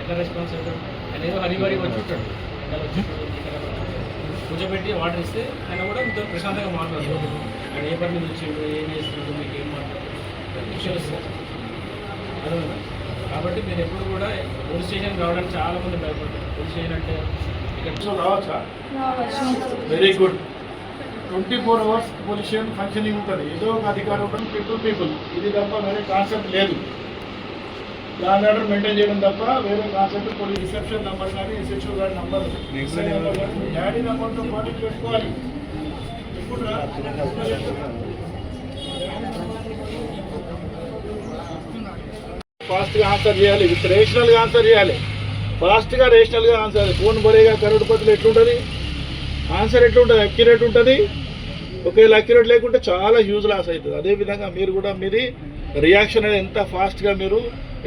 ఎట్లా రెస్పాన్స్ అవుతాడు ఆయన ఏదో హరివారి వచ్చి ఉంటాడు కూర్చోబెట్టి వాటర్ ఇస్తే ఆయన కూడా మీతో ప్రశాంతంగా మాట్లాడతాడు. ఆయన ఏ పని మీద వచ్చిండు, ఏం చేస్తున్నాడు, మీకు ఏం మాట్లాడుతుంది విషయాలు ఇస్తారు అదే. కాబట్టి మీరు ఎప్పుడు కూడా పోలీస్ స్టేషన్కి రావడానికి చాలామంది భయపడతారు. పోలీస్ స్టేషన్ అంటే ఇక్కడ రావచ్చా? Very good. 24 hours police station functioning ఉంటుంది. ఏదో ఒక అధికారం ఉంటుంది, పీపుల్ ఇది తప్ప వేరే కాన్సెప్ట్ లేదు. దాని ఆర్డర్ మెయింటైన్ చేయడం తప్ప వేరే కాన్సెప్ట్. పోలీస్ రిసెప్షన్ నెంబర్ కానీ ఎస్హెచ్ఓ గారి నెంబర్ డాడీ నెంబర్తో పాటు పెట్టుకోవాలి. ఇప్పుడు ఫాస్ట్గా ఆన్సర్ చేయాలి, విత్ రేషనల్గా ఆన్సర్ చేయాలి. ఫాస్ట్గా రేషనల్గా ఆన్సర్. ఫోన్ బరేగా కరోడ్పతిలో ఎట్లుంటుంది ఆన్సర్, ఎట్లుంటుంది అక్యురేట్ ఉంటుంది. ఒకవేళ అక్యురేట్ లేకుంటే చాలా హ్యూజ్ లాస్ అవుతుంది. అదేవిధంగా మీరు కూడా మీది రియాక్షన్ అనేది ఎంత ఫాస్ట్గా మీరు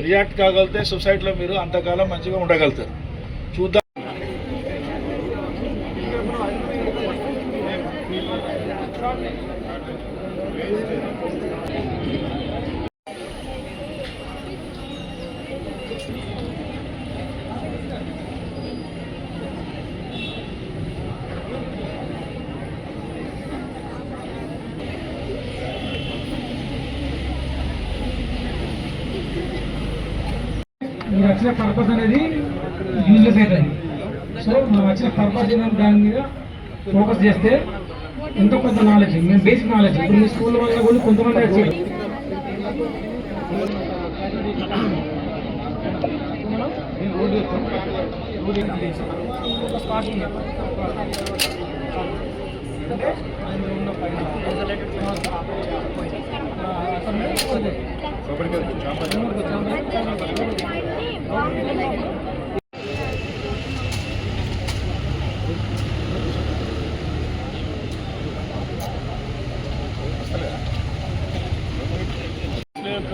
రియాక్ట్ కాగలిగితే సొసైటీలో మీరు అంతకాలం మంచిగా ఉండగలుగుతారు. చూద్దాం. మీరు వచ్చిన పర్పస్ అనేది యూజ్లెస్ అవుతుంది. సో మనం వచ్చిన పర్పస్ ఏంటంటే దాని మీద ఫోకస్ చేస్తే ఎంతో కొంత నాలెడ్జ్, మేము బేసిక్ నాలెడ్జ్ ఇప్పుడు మీ స్కూల్ వల్ల కూడా కొంతమంది వచ్చారు. యొక్క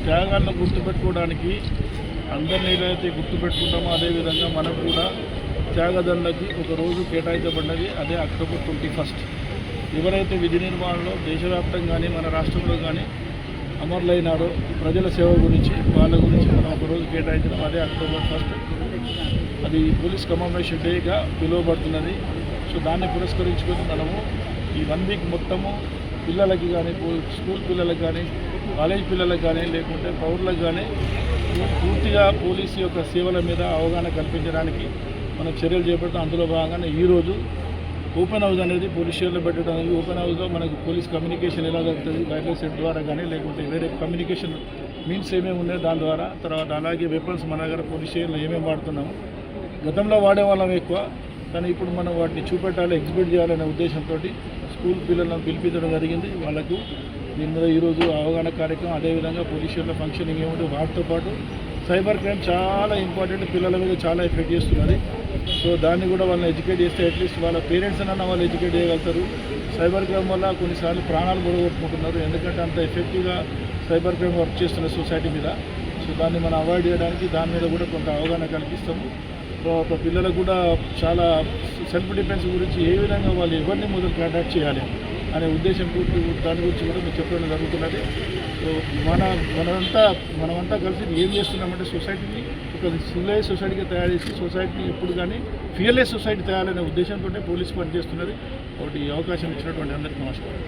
త్యాగాలను గుర్తుపెట్టుకోవడానికి అందరినీ ఏదైతే గుర్తుపెట్టుకుంటామో అదేవిధంగా మనకు కూడా త్యాగదండకి ఒక రోజు కేటాయించబడినది. అదే అక్టోబర్ 21. ఎవరైతే విధి నిర్వహణలో దేశవ్యాప్తంగా కానీ మన రాష్ట్రంలో కానీ అమరులైనారో ప్రజల సేవ గురించి వాళ్ళ గురించి మనం ఒకరోజు కేటాయించడం అదే అక్టోబర్ 1. అది పోలీస్ కమమేషన్ డేగా పిలువబడుతున్నది. సో దాన్ని పురస్కరించుకొని మనము ఈ 1 వీక్ మొత్తము పిల్లలకి కానీ స్కూల్ పిల్లలకు కానీ కాలేజ్ పిల్లలకు కానీ లేకుంటే పౌరులకు కానీ పూర్తిగా పోలీసు యొక్క సేవల మీద అవగాహన కల్పించడానికి మనం చర్యలు చేపడతాం. అందులో భాగంగానే ఈరోజు ఓపెన్ హౌస్ అనేది పోలీస్ స్టేషన్లో పెట్టడం. ఈ ఓపెన్ హౌస్లో మనకు పోలీస్ కమ్యూనికేషన్ ఎలా జరుగుతుంది వైర్లెస్ సెట్ ద్వారా కానీ లేకుంటే వేరే కమ్యూనికేషన్ మీన్స్ ఏమేమి ఉన్నాయో దాని ద్వారా, తర్వాత అలాగే వెపన్స్ మన దగ్గర పోలీస్ స్టేషన్లో ఏమేమి వాడుతున్నాము. గతంలో వాడే వాళ్ళం ఎక్కువ, కానీ ఇప్పుడు మనం వాటిని చూపెట్టాలి, ఎగ్జిబిట్ చేయాలనే ఉద్దేశంతో స్కూల్ పిల్లలను పిలిపించడం జరిగింది. వాళ్ళకు దీని మీద ఈరోజు అవగాహన కార్యక్రమం. అదేవిధంగా పోలీస్ స్టేషన్లో ఫంక్షనింగ్ ఏముంటుంది, వాటితో పాటు సైబర్ క్రైమ్ చాలా ఇంపార్టెంట్, పిల్లల మీద చాలా ఎఫెక్ట్ చేస్తున్నది. సో దాన్ని కూడా వాళ్ళని ఎడ్యుకేట్ చేస్తే అట్లీస్ట్ వాళ్ళ పేరెంట్స్ అన్న వాళ్ళు ఎడ్యుకేట్ చేయగలుగుతారు. సైబర్ క్రైమ్ వల్ల కొన్నిసార్లు ప్రాణాలు పొడగొట్టుకుంటున్నారు, ఎందుకంటే అంత ఎఫెక్టివ్గా సైబర్ క్రైమ్ వర్క్ చేస్తున్నారు సొసైటీ మీద. సో దాన్ని మనం అవాయిడ్ చేయడానికి దాని మీద కూడా కొంత అవగాహన కల్పిస్తాము. తర్వాత పిల్లలకు కూడా చాలా సెల్ఫ్ డిఫెన్స్ గురించి ఏ విధంగా వాళ్ళు ఎవరిని మొదలు కాంటాక్ట్ చేయాలి అనే ఉద్దేశం దాని గురించి కూడా మీకు చెప్పడం జరుగుతున్నది. సో మనమంతా కలిసి ఏం చేస్తున్నామంటే సొసైటీని ఒక సివిలైజ్ సొసైటీగా తయారు చేసి సొసైటీని ఎప్పుడు కానీ ఫియర్లెస్ సొసైటీ తయారనే ఉద్దేశంతో పోలీసు పనిచేస్తున్నది. ఒకటి అవకాశం ఇచ్చినటువంటి అందరికీ నమస్కారం.